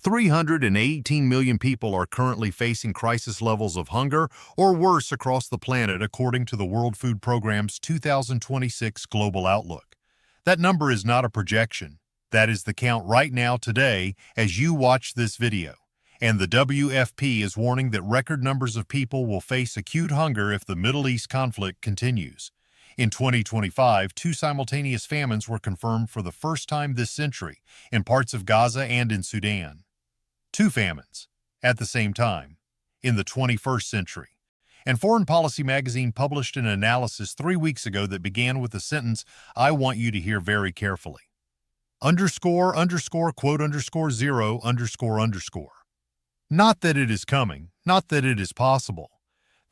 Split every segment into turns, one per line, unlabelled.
318 million people are currently facing crisis levels of hunger or worse across the planet, according to the World Food Programme's 2026 Global Outlook. That number is not a projection. That is the count right now today as you watch this video. And the WFP is warning that record numbers of people will face acute hunger if the Middle East conflict continues. In 2025, 2 simultaneous famines were confirmed for the first time this century in parts of Gaza and in Sudan. 2 famines, at the same time, in the 21st century. And Foreign Policy magazine published an analysis 3 weeks ago that began with the sentence, "I want you to hear very carefully. __quote_0__." Not that it is coming, not that it is possible,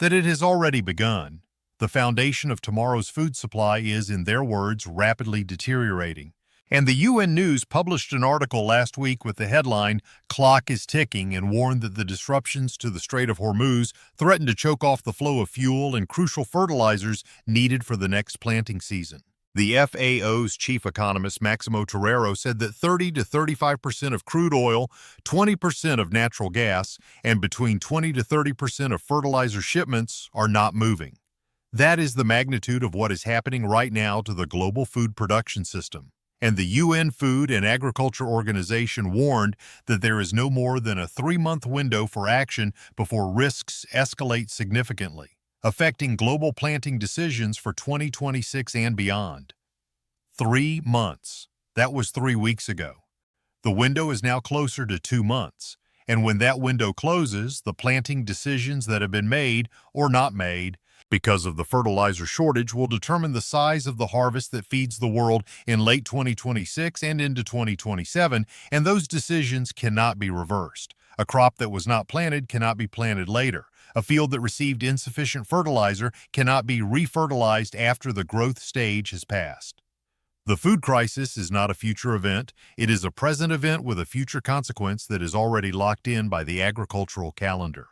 that it has already begun. The foundation of tomorrow's food supply is, in their words, rapidly deteriorating. And the UN News published an article last week with the headline, "Clock is Ticking," and warned that the disruptions to the Strait of Hormuz threaten to choke off the flow of fuel and crucial fertilizers needed for the next planting season. The FAO's chief economist, Maximo Torero, said that 30 to 35% of crude oil, 20% of natural gas, and between 20 to 30% of fertilizer shipments are not moving. That is the magnitude of what is happening right now to the global food production system. And the UN Food and Agriculture Organization warned that there is no more than a 3-month window for action before risks escalate significantly, affecting global planting decisions for 2026 and beyond. 3 months. That was 3 weeks ago. The window is now closer to 2 months. And when that window closes, the planting decisions that have been made or not made because of the fertilizer shortage will determine the size of the harvest that feeds the world in late 2026 and into 2027, and those decisions cannot be reversed. A crop that was not planted cannot be planted later. A field that received insufficient fertilizer cannot be refertilized after the growth stage has passed. The food crisis is not a future event. It is a present event with a future consequence that is already locked in by the agricultural calendar.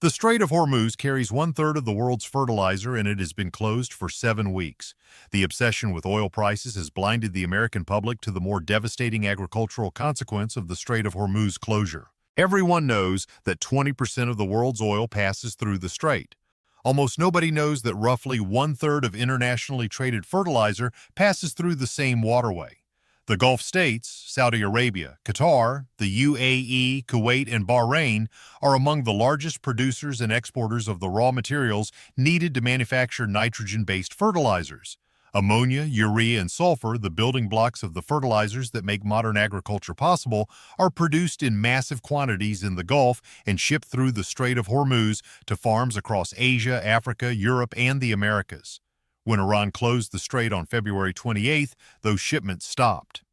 The Strait of Hormuz carries 1/3 of the world's fertilizer, and it has been closed for 7 weeks. The obsession with oil prices has blinded the American public to the more devastating agricultural consequence of the Strait of Hormuz closure. Everyone knows that 20% of the world's oil passes through the strait. Almost nobody knows that roughly 1/3 of internationally traded fertilizer passes through the same waterway. The Gulf states, Saudi Arabia, Qatar, the UAE, Kuwait, and Bahrain are among the largest producers and exporters of the raw materials needed to manufacture nitrogen-based fertilizers. Ammonia, urea, and sulfur, the building blocks of the fertilizers that make modern agriculture possible, are produced in massive quantities in the Gulf and shipped through the Strait of Hormuz to farms across Asia, Africa, Europe, and the Americas. When Iran closed the strait on February 28th, those shipments stopped.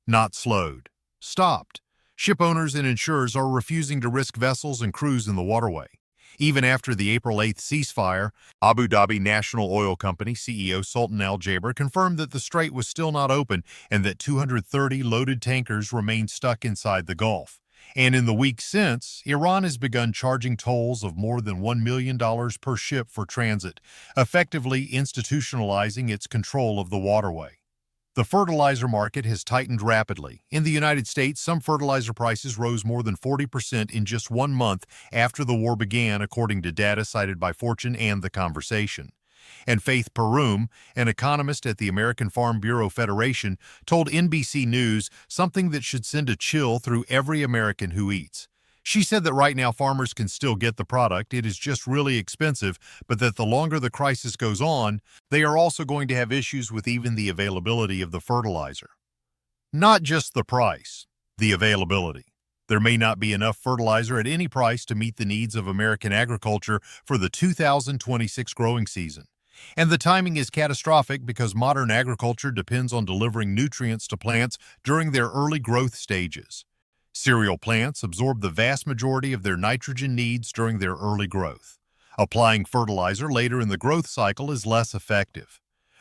Not slowed. Stopped. Ship owners and insurers are refusing to risk vessels and crews in the waterway. Even after the April 8th ceasefire, Abu Dhabi National Oil Company CEO Sultan Al Jaber confirmed that the strait was still not open and that 230 loaded tankers remained stuck inside the Gulf. And in the weeks since, Iran has begun charging tolls of more than $1 million per ship for transit, effectively institutionalizing its control of the waterway. The fertilizer market has tightened rapidly. In the United States, some fertilizer prices rose more than 40% in just 1 month after the war began, according to data cited by Fortune and The Conversation. And Faith Perum, an economist at the American Farm Bureau Federation, told NBC News something that should send a chill through every American who eats. She said that right now farmers can still get the product, it is just really expensive, but that the longer the crisis goes on, they are also going to have issues with even the availability of the fertilizer. Not just the price, the availability. There may not be enough fertilizer at any price to meet the needs of American agriculture for the 2026 growing season. And the timing is catastrophic because modern agriculture depends on delivering nutrients to plants during their early growth stages. Cereal plants absorb the vast majority of their nitrogen needs during their early growth. Applying fertilizer later in the growth cycle is less effective.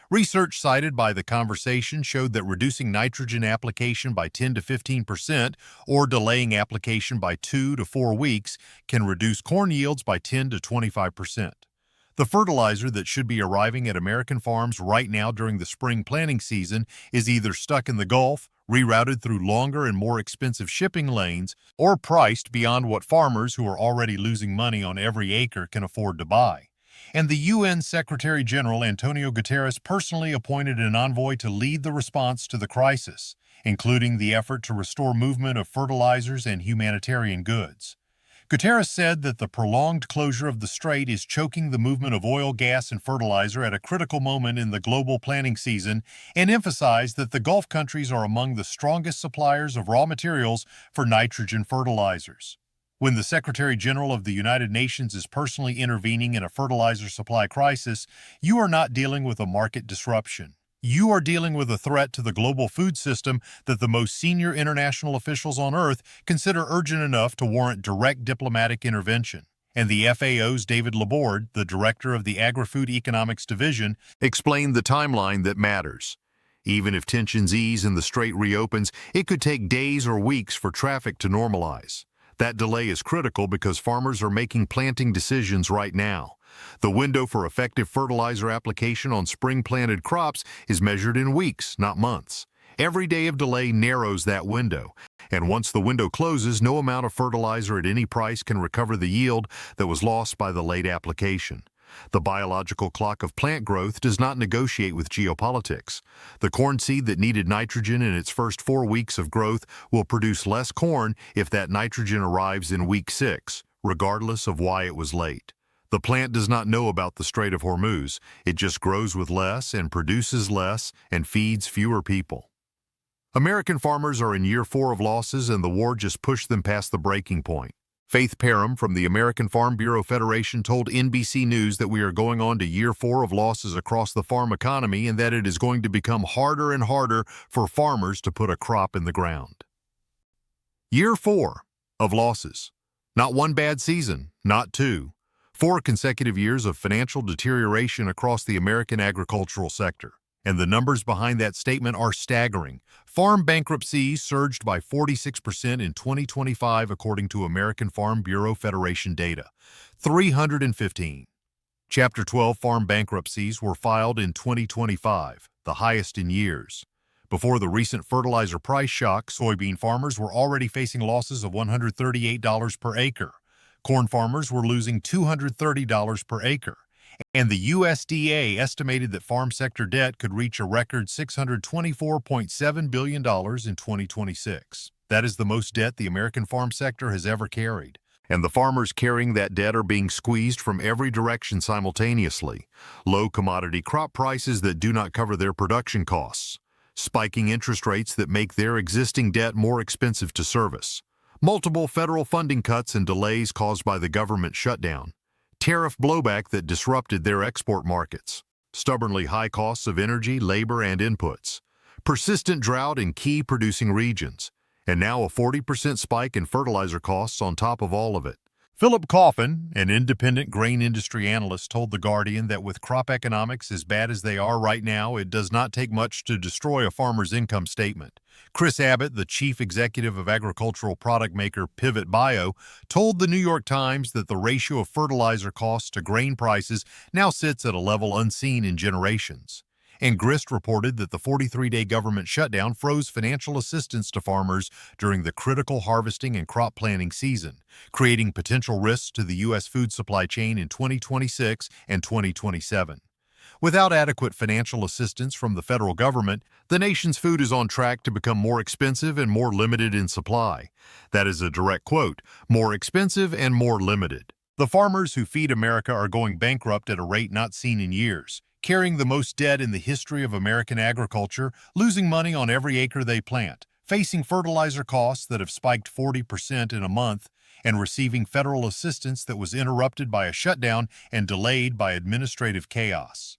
Research cited by The Conversation showed that reducing nitrogen application by 10 to 15% or delaying application by 2 to 4 weeks can reduce corn yields by 10 to 25%. The fertilizer that should be arriving at American farms right now during the spring planting season is either stuck in the Gulf, rerouted through longer and more expensive shipping lanes, or priced beyond what farmers who are already losing money on every acre can afford to buy. And the UN Secretary General Antonio Guterres personally appointed an envoy to lead the response to the crisis, including the effort to restore movement of fertilizers and humanitarian goods. Guterres said that the prolonged closure of the strait is choking the movement of oil, gas, and fertilizer at a critical moment in the global planting season, and emphasized that the Gulf countries are among the strongest suppliers of raw materials for nitrogen fertilizers. When the Secretary General of the United Nations is personally intervening in a fertilizer supply crisis, you are not dealing with a market disruption. You are dealing with a threat to the global food system that the most senior international officials on Earth consider urgent enough to warrant direct diplomatic intervention. And the FAO's David Laborde, the director of the Agri-Food Economics Division, explained the timeline that matters. Even if tensions ease and the strait reopens, it could take days or weeks for traffic to normalize. That delay is critical because farmers are making planting decisions right now. The window for effective fertilizer application on spring-planted crops is measured in weeks, not months. Every day of delay narrows that window, and once the window closes, no amount of fertilizer at any price can recover the yield that was lost by the late application. The biological clock of plant growth does not negotiate with geopolitics. The corn seed that needed nitrogen in its first 4 weeks of growth will produce less corn if that nitrogen arrives in week 6, regardless of why it was late. The plant does not know about the Strait of Hormuz. It just grows with less and produces less and feeds fewer people. American farmers are in year 4 of losses, and the war just pushed them past the breaking point. Faith Parham from the American Farm Bureau Federation told NBC News that we are going on to year 4 of losses across the farm economy and that it is going to become harder and harder for farmers to put a crop in the ground. Year 4 of losses. Not one bad season, not 2. 4 consecutive years of financial deterioration across the American agricultural sector. And the numbers behind that statement are staggering. Farm bankruptcies surged by 46% in 2025, according to American Farm Bureau Federation data. 315. Chapter 12 farm bankruptcies were filed in 2025, the highest in years. Before the recent fertilizer price shock, soybean farmers were already facing losses of $138 per acre. Corn farmers were losing $230 per acre, and the USDA estimated that farm sector debt could reach a record $624.7 billion in 2026. That is the most debt the American farm sector has ever carried. And the farmers carrying that debt are being squeezed from every direction simultaneously. Low commodity crop prices that do not cover their production costs. Spiking interest rates that make their existing debt more expensive to service. Multiple federal funding cuts and delays caused by the government shutdown. Tariff blowback that disrupted their export markets. Stubbornly high costs of energy, labor, and inputs. Persistent drought in key producing regions. And now a 40% spike in fertilizer costs on top of all of it. Philip Coffin, an independent grain industry analyst, told The Guardian that with crop economics as bad as they are right now, it does not take much to destroy a farmer's income statement. Chris Abbott, the chief executive of agricultural product maker Pivot Bio, told the New York Times that the ratio of fertilizer costs to grain prices now sits at a level unseen in generations. And Grist reported that the 43-day government shutdown froze financial assistance to farmers during the critical harvesting and crop planting season, creating potential risks to the U.S. food supply chain in 2026 and 2027. Without adequate financial assistance from the federal government, the nation's food is on track to become more expensive and more limited in supply. That is a direct quote, more expensive and more limited. The farmers who feed America are going bankrupt at a rate not seen in years, carrying the most debt in the history of American agriculture, losing money on every acre they plant, facing fertilizer costs that have spiked 40% in a month, and receiving federal assistance that was interrupted by a shutdown and delayed by administrative chaos.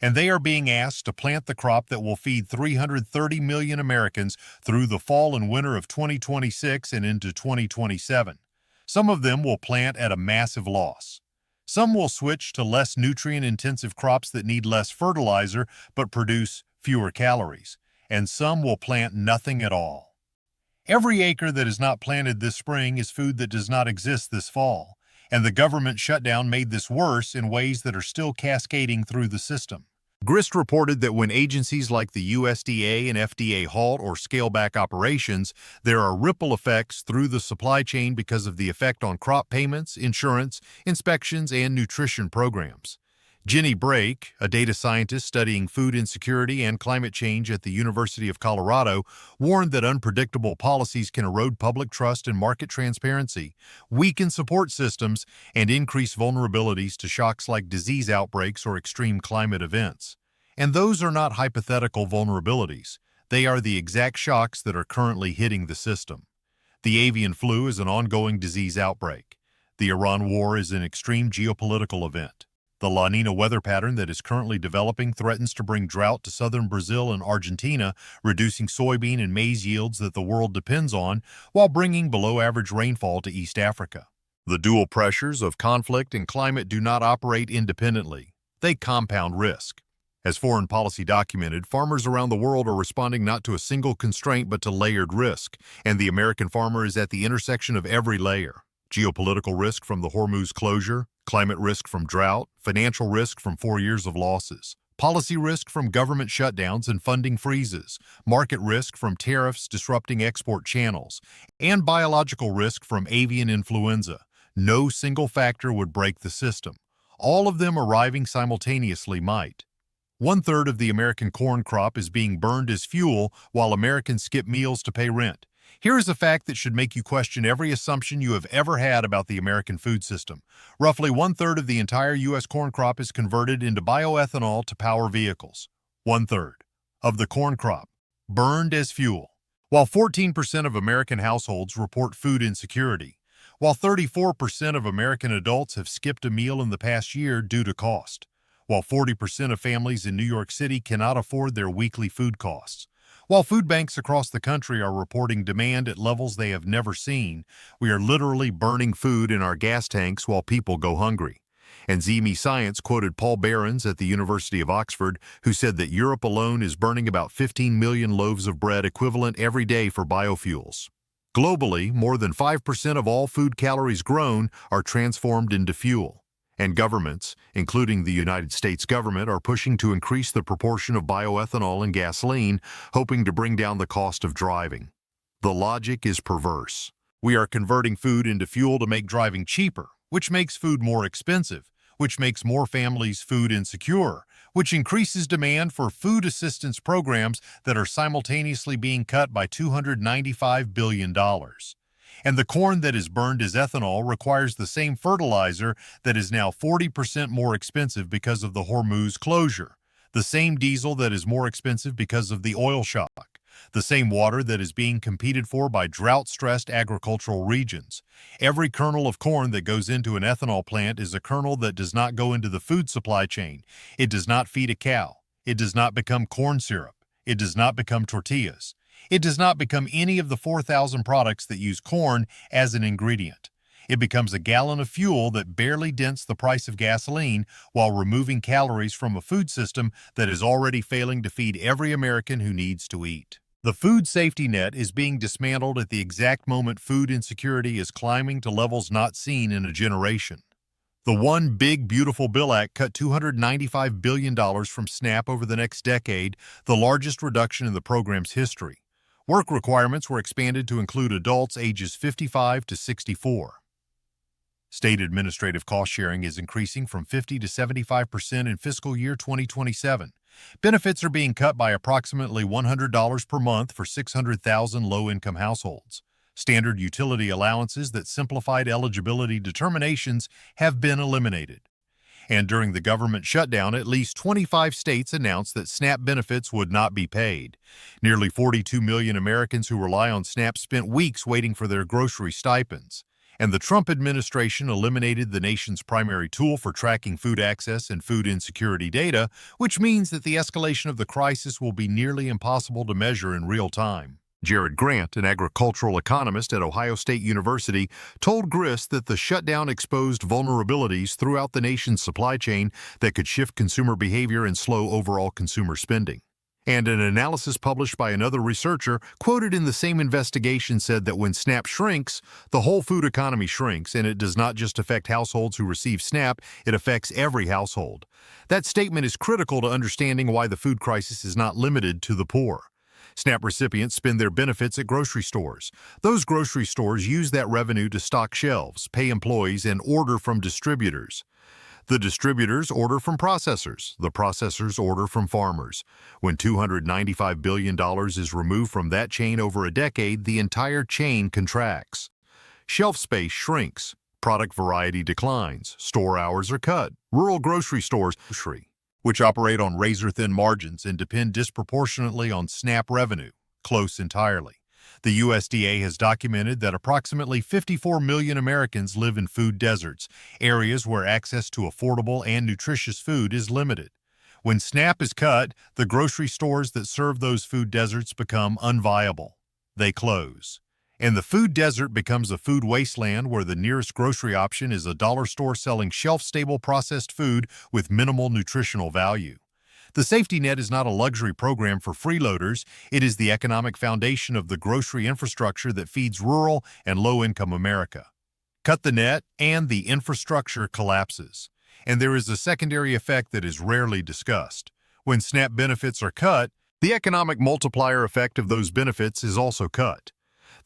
And they are being asked to plant the crop that will feed 330 million Americans through the fall and winter of 2026 and into 2027. Some of them will plant at a massive loss. Some will switch to less nutrient-intensive crops that need less fertilizer but produce fewer calories, and some will plant nothing at all. Every acre that is not planted this spring is food that does not exist this fall, And the government shutdown made this worse in ways that are still cascading through the system. Grist reported that when agencies like the USDA and FDA halt or scale back operations, there are ripple effects through the supply chain because of the effect on crop payments, insurance, inspections, and nutrition programs. Jenny Brake, a data scientist studying food insecurity and climate change at the University of Colorado, warned that unpredictable policies can erode public trust and market transparency, weaken support systems, and increase vulnerabilities to shocks like disease outbreaks or extreme climate events. And those are not hypothetical vulnerabilities. They are the exact shocks that are currently hitting the system. The avian flu is an ongoing disease outbreak. The Iran war is an extreme geopolitical event. The La Nina weather pattern that is currently developing threatens to bring drought to southern Brazil and Argentina, reducing soybean and maize yields that the world depends on, while bringing below-average rainfall to East Africa. The dual pressures of conflict and climate do not operate independently. They compound risk. As foreign policy documented, farmers around the world are responding not to a single constraint but to layered risk, and the American farmer is at the intersection of every layer. Geopolitical risk from the Hormuz closure, climate risk from drought, financial risk from 4 years of losses, policy risk from government shutdowns and funding freezes, market risk from tariffs disrupting export channels, and biological risk from avian influenza. No single factor would break the system. All of them arriving simultaneously might. 1/3 of the American corn crop is being burned as fuel while Americans skip meals to pay rent. Here is a fact that should make you question every assumption you have ever had about the American food system. Roughly 1/3 of the entire U.S. corn crop is converted into bioethanol to power vehicles. 1/3 of the corn crop burned as fuel. While 14% of American households report food insecurity, while 34% of American adults have skipped a meal in the past year due to cost, while 40% of families in New York City cannot afford their weekly food costs. While food banks across the country are reporting demand at levels they have never seen, we are literally burning food in our gas tanks while people go hungry. And ZME Science quoted Paul Behrens at the University of Oxford, who said that Europe alone is burning about 15 million loaves of bread equivalent every day for biofuels. Globally, more than 5% of all food calories grown are transformed into fuel. And governments, including the United States government, are pushing to increase the proportion of bioethanol in gasoline, hoping to bring down the cost of driving. The logic is perverse. We are converting food into fuel to make driving cheaper, which makes food more expensive, which makes more families food insecure, which increases demand for food assistance programs that are simultaneously being cut by $295 billion. And the corn that is burned as ethanol requires the same fertilizer that is now 40% more expensive because of the Hormuz closure, the same diesel that is more expensive because of the oil shock, the same water that is being competed for by drought-stressed agricultural regions. Every kernel of corn that goes into an ethanol plant is a kernel that does not go into the food supply chain. It does not feed a cow. It does not become corn syrup. It does not become tortillas. It does not become any of the 4,000 products that use corn as an ingredient. It becomes a gallon of fuel that barely dents the price of gasoline while removing calories from a food system that is already failing to feed every American who needs to eat. The food safety net is being dismantled at the exact moment food insecurity is climbing to levels not seen in a generation. The One Big Beautiful Bill Act cut $295 billion from SNAP over the next decade, the largest reduction in the program's history. Work requirements were expanded to include adults ages 55 to 64. State administrative cost sharing is increasing from 50 to 75% in fiscal year 2027. Benefits are being cut by approximately $100 per month for 600,000 low-income households. Standard utility allowances that simplified eligibility determinations have been eliminated. And during the government shutdown, at least 25 states announced that SNAP benefits would not be paid. Nearly 42 million Americans who rely on SNAP spent weeks waiting for their grocery stipends. And the Trump administration eliminated the nation's primary tool for tracking food access and food insecurity data, which means that the escalation of the crisis will be nearly impossible to measure in real time. Jared Grant, an agricultural economist at Ohio State University, told Grist that the shutdown exposed vulnerabilities throughout the nation's supply chain that could shift consumer behavior and slow overall consumer spending. And an analysis published by another researcher quoted in the same investigation said that when SNAP shrinks, the whole food economy shrinks, and it does not just affect households who receive SNAP, it affects every household. That statement is critical to understanding why the food crisis is not limited to the poor. SNAP recipients spend their benefits at grocery stores. Those grocery stores use that revenue to stock shelves, pay employees, and order from distributors. The distributors order from processors. The processors order from farmers. When $295 billion is removed from that chain over a decade, the entire chain contracts. Shelf space shrinks. Product variety declines. Store hours are cut. Rural grocery stores, which operate on razor-thin margins and depend disproportionately on SNAP revenue, close entirely. The USDA has documented that approximately 54 million Americans live in food deserts, areas where access to affordable and nutritious food is limited. When SNAP is cut, the grocery stores that serve those food deserts become unviable. They close. And the food desert becomes a food wasteland where the nearest grocery option is a dollar store selling shelf-stable processed food with minimal nutritional value. The safety net is not a luxury program for freeloaders. It is the economic foundation of the grocery infrastructure that feeds rural and low-income America. Cut the net, and the infrastructure collapses. And there is a secondary effect that is rarely discussed. When SNAP benefits are cut, the economic multiplier effect of those benefits is also cut.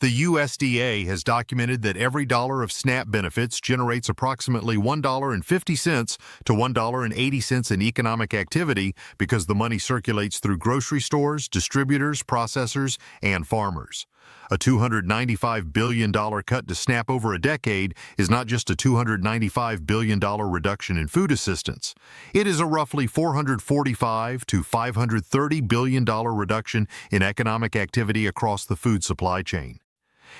The USDA has documented that every dollar of SNAP benefits generates approximately $1.50 to $1.80 in economic activity because the money circulates through grocery stores, distributors, processors, and farmers. A $295 billion cut to SNAP over a decade is not just a $295 billion reduction in food assistance. It is a roughly $445 to $530 billion reduction in economic activity across the food supply chain.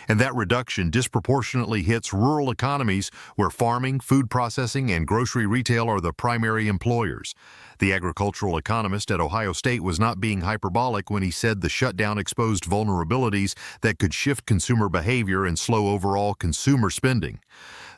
And that reduction disproportionately hits rural economies where farming, food processing, and grocery retail are the primary employers. The agricultural economist at Ohio State was not being hyperbolic when he said the shutdown exposed vulnerabilities that could shift consumer behavior and slow overall consumer spending.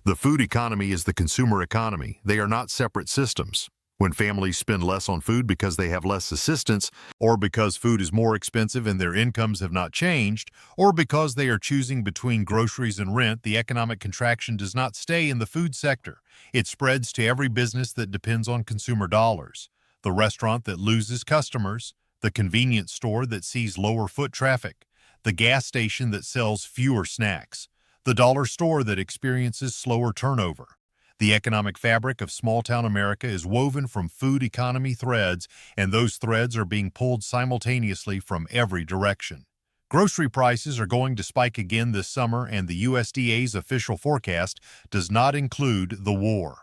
The food economy is the consumer economy. They are not separate systems. When families spend less on food because they have less assistance, or because food is more expensive and their incomes have not changed, or because they are choosing between groceries and rent, the economic contraction does not stay in the food sector. It spreads to every business that depends on consumer dollars. The restaurant that loses customers, the convenience store that sees lower foot traffic, the gas station that sells fewer snacks, the dollar store that experiences slower turnover. The economic fabric of small-town America is woven from food economy threads, and those threads are being pulled simultaneously from every direction. Grocery prices are going to spike again this summer, and the USDA's official forecast does not include the war.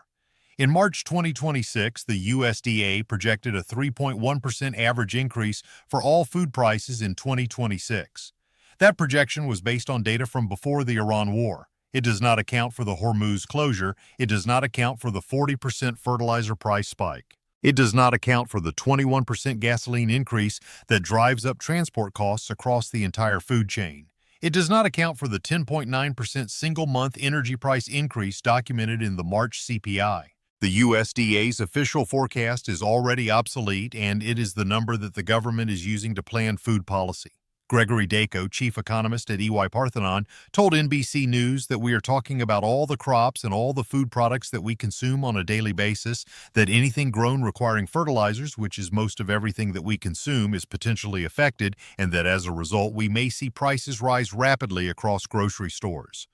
In March 2026, the USDA projected a 3.1% average increase for all food prices in 2026. That projection was based on data from before the Iran war. It does not account for the Hormuz closure. It does not account for the 40% fertilizer price spike. It does not account for the 21% gasoline increase that drives up transport costs across the entire food chain. It does not account for the 10.9% single-month energy price increase documented in the March CPI. The USDA's official forecast is already obsolete, and it is the number that the government is using to plan food policy. Gregory Dacko, chief economist at EY Parthenon, told NBC News that we are talking about all the crops and all the food products that we consume on a daily basis, that anything grown requiring fertilizers, which is most of everything that we consume, is potentially affected, and that as a result we may see prices rise rapidly across grocery stores.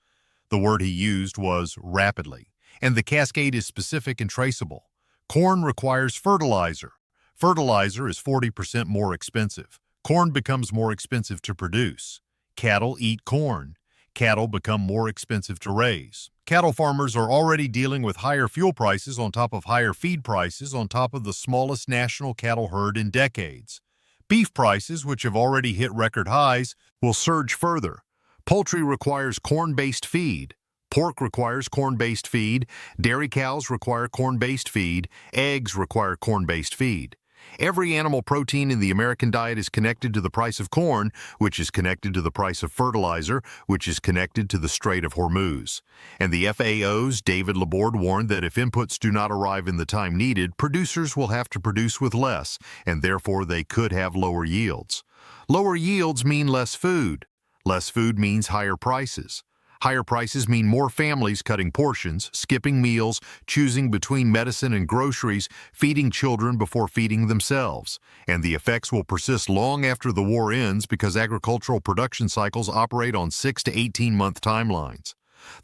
The word he used was rapidly, and the cascade is specific and traceable. Corn requires fertilizer. Fertilizer is 40% more expensive. Corn becomes more expensive to produce. Cattle eat corn. Cattle become more expensive to raise. Cattle farmers are already dealing with higher fuel prices on top of higher feed prices on top of the smallest national cattle herd in decades. Beef prices, which have already hit record highs, will surge further. Poultry requires corn-based feed. Pork requires corn-based feed. Dairy cows require corn-based feed. Eggs require corn-based feed. Every animal protein in the American diet is connected to the price of corn, which is connected to the price of fertilizer, which is connected to the Strait of Hormuz. And the FAO's David Laborde warned that if inputs do not arrive in the time needed, producers will have to produce with less, and therefore they could have lower yields. Lower yields mean less food. Less food means higher prices. Higher prices mean more families cutting portions, skipping meals, choosing between medicine and groceries, feeding children before feeding themselves. And the effects will persist long after the war ends because agricultural production cycles operate on 6 to 18-month timelines.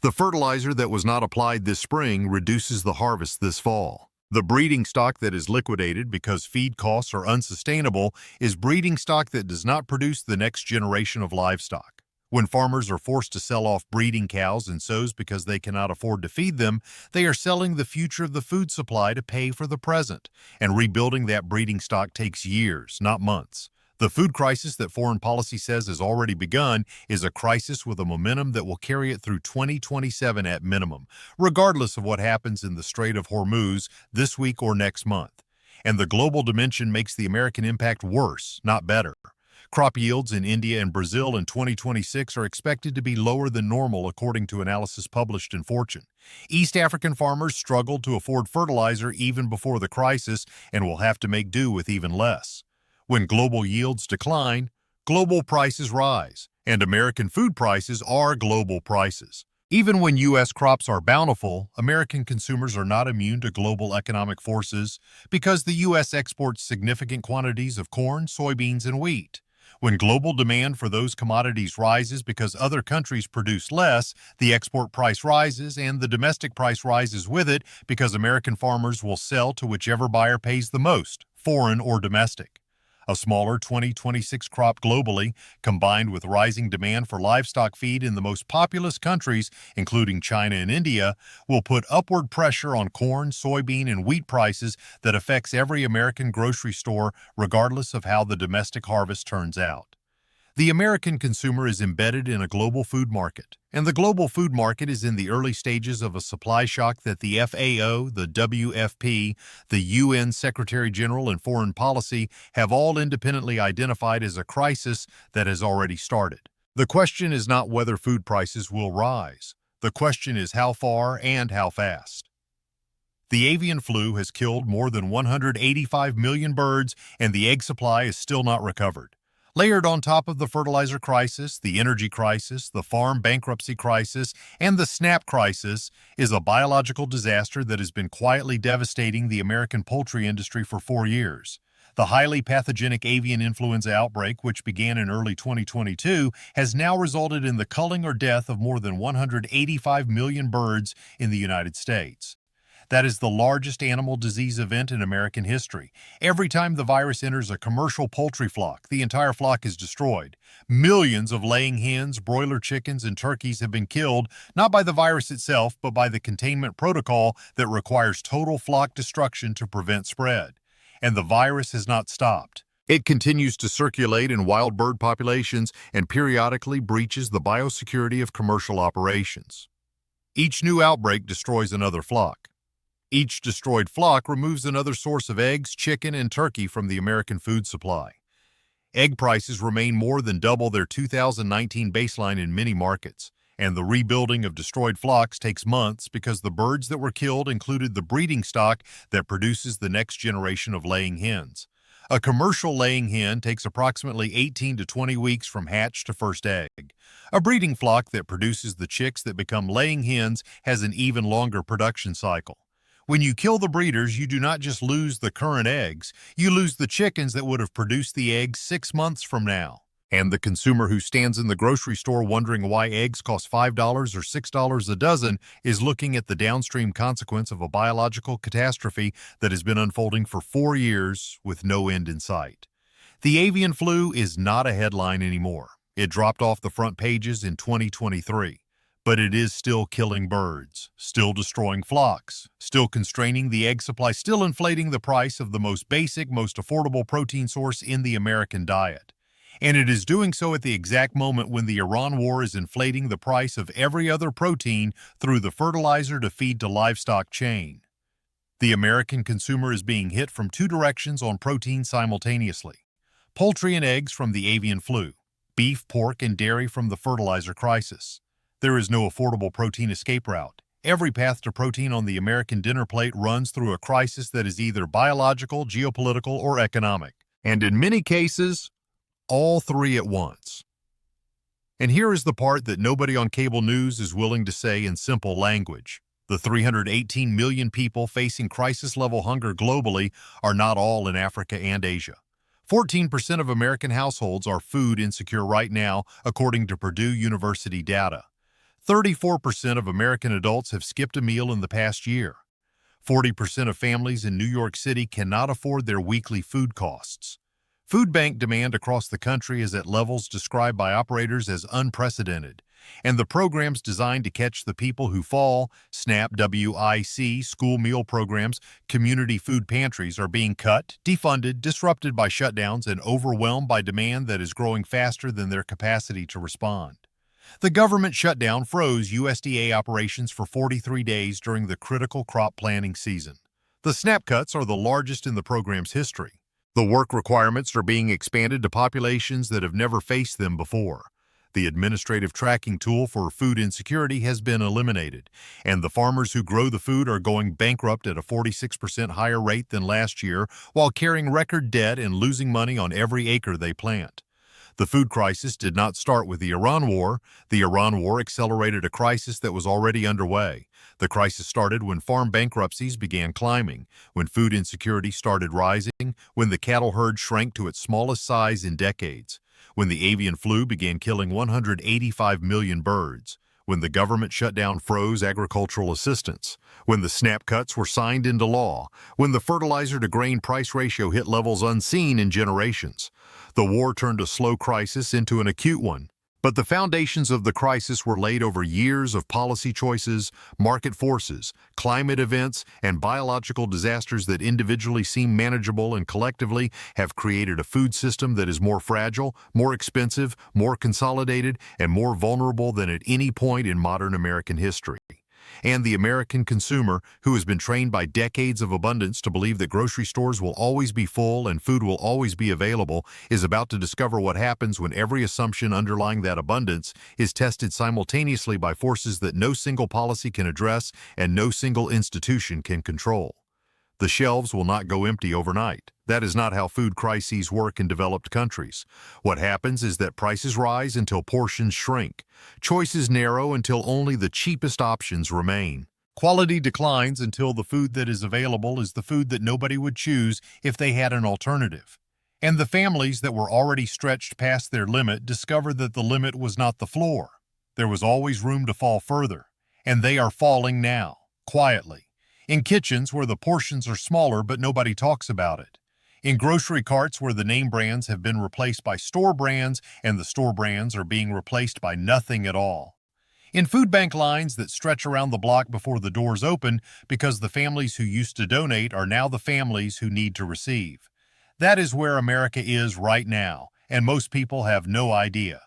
The fertilizer that was not applied this spring reduces the harvest this fall. The breeding stock that is liquidated because feed costs are unsustainable is breeding stock that does not produce the next generation of livestock. When farmers are forced to sell off breeding cows and sows because they cannot afford to feed them, they are selling the future of the food supply to pay for the present, and rebuilding that breeding stock takes years, not months. The food crisis that foreign policy says has already begun is a crisis with a momentum that will carry it through 2027 at minimum, regardless of what happens in the Strait of Hormuz this week or next month. And the global dimension makes the American impact worse, not better. Crop yields in India and Brazil in 2026 are expected to be lower than normal, according to analysis published in Fortune. East African farmers struggled to afford fertilizer even before the crisis and will have to make do with even less. When global yields decline, global prices rise, and American food prices are global prices. Even when U.S. crops are bountiful, American consumers are not immune to global economic forces because the U.S. exports significant quantities of corn, soybeans, and wheat. When global demand for those commodities rises because other countries produce less, the export price rises and the domestic price rises with it because American farmers will sell to whichever buyer pays the most, foreign or domestic. A smaller 2026 crop globally, combined with rising demand for livestock feed in the most populous countries, including China and India, will put upward pressure on corn, soybean, and wheat prices that affects every American grocery store, regardless of how the domestic harvest turns out. The American consumer is embedded in a global food market, and the global food market is in the early stages of a supply shock that the FAO, the WFP, the UN Secretary General, and Foreign Policy have all independently identified as a crisis that has already started. The question is not whether food prices will rise. The question is how far and how fast. The avian flu has killed more than 185 million birds, and the egg supply is still not recovered. Layered on top of the fertilizer crisis, the energy crisis, the farm bankruptcy crisis, and the SNAP crisis is a biological disaster that has been quietly devastating the American poultry industry for 4 years. The highly pathogenic avian influenza outbreak, which began in early 2022, has now resulted in the culling or death of more than 185 million birds in the United States. That is the largest animal disease event in American history. Every time the virus enters a commercial poultry flock, the entire flock is destroyed. Millions of laying hens, broiler chickens, and turkeys have been killed, not by the virus itself, but by the containment protocol that requires total flock destruction to prevent spread. And the virus has not stopped. It continues to circulate in wild bird populations and periodically breaches the biosecurity of commercial operations. Each new outbreak destroys another flock. Each destroyed flock removes another source of eggs, chicken, and turkey from the American food supply. Egg prices remain more than double their 2019 baseline in many markets, and the rebuilding of destroyed flocks takes months because the birds that were killed included the breeding stock that produces the next generation of laying hens. A commercial laying hen takes approximately 18 to 20 weeks from hatch to first egg. A breeding flock that produces the chicks that become laying hens has an even longer production cycle. When you kill the breeders, you do not just lose the current eggs, you lose the chickens that would have produced the eggs 6 months from now. And the consumer who stands in the grocery store wondering why eggs cost $5 or $6 a dozen is looking at the downstream consequence of a biological catastrophe that has been unfolding for 4 years with no end in sight. The avian flu is not a headline anymore. It dropped off the front pages in 2023. But it is still killing birds, still destroying flocks, still constraining the egg supply, still inflating the price of the most basic, most affordable protein source in the American diet. And it is doing so at the exact moment when the Iran war is inflating the price of every other protein through the fertilizer to feed to livestock chain. The American consumer is being hit from two directions on protein simultaneously: poultry and eggs from the avian flu, beef, pork, and dairy from the fertilizer crisis. There is no affordable protein escape route. Every path to protein on the American dinner plate runs through a crisis that is either biological, geopolitical, or economic, and in many cases, all three at once. And here is the part that nobody on cable news is willing to say in simple language. The 318 million people facing crisis-level hunger globally are not all in Africa and Asia. 14% of American households are food insecure right now, according to Purdue University data. 34% of American adults have skipped a meal in the past year. 40% of families in New York City cannot afford their weekly food costs. Food bank demand across the country is at levels described by operators as unprecedented, and the programs designed to catch the people who fall, SNAP, WIC, school meal programs, community food pantries, are being cut, defunded, disrupted by shutdowns, and overwhelmed by demand that is growing faster than their capacity to respond. The government shutdown froze USDA operations for 43 days during the critical crop planting season. The SNAP cuts are the largest in the program's history. The work requirements are being expanded to populations that have never faced them before. The administrative tracking tool for food insecurity has been eliminated, and the farmers who grow the food are going bankrupt at a 46% higher rate than last year, while carrying record debt and losing money on every acre they plant. The food crisis did not start with the Iran war. The Iran war accelerated a crisis that was already underway. The crisis started when farm bankruptcies began climbing, when food insecurity started rising, when the cattle herd shrank to its smallest size in decades, when the avian flu began killing 185 million birds, when the government shutdown froze agricultural assistance, when the SNAP cuts were signed into law, when the fertilizer-to-grain price ratio hit levels unseen in generations. The war turned a slow crisis into an acute one. But the foundations of the crisis were laid over years of policy choices, market forces, climate events, and biological disasters that individually seem manageable and collectively have created a food system that is more fragile, more expensive, more consolidated, and more vulnerable than at any point in modern American history. And the American consumer, who has been trained by decades of abundance to believe that grocery stores will always be full and food will always be available, is about to discover what happens when every assumption underlying that abundance is tested simultaneously by forces that no single policy can address and no single institution can control. The shelves will not go empty overnight. That is not how food crises work in developed countries. What happens is that prices rise until portions shrink. Choices narrow until only the cheapest options remain. Quality declines until the food that is available is the food that nobody would choose if they had an alternative. And the families that were already stretched past their limit discover that the limit was not the floor. There was always room to fall further, and they are falling now, quietly. In kitchens where the portions are smaller but nobody talks about it. In grocery carts where the name brands have been replaced by store brands and the store brands are being replaced by nothing at all. In food bank lines that stretch around the block before the doors open because the families who used to donate are now the families who need to receive. That is where America is right now, and most people have no idea.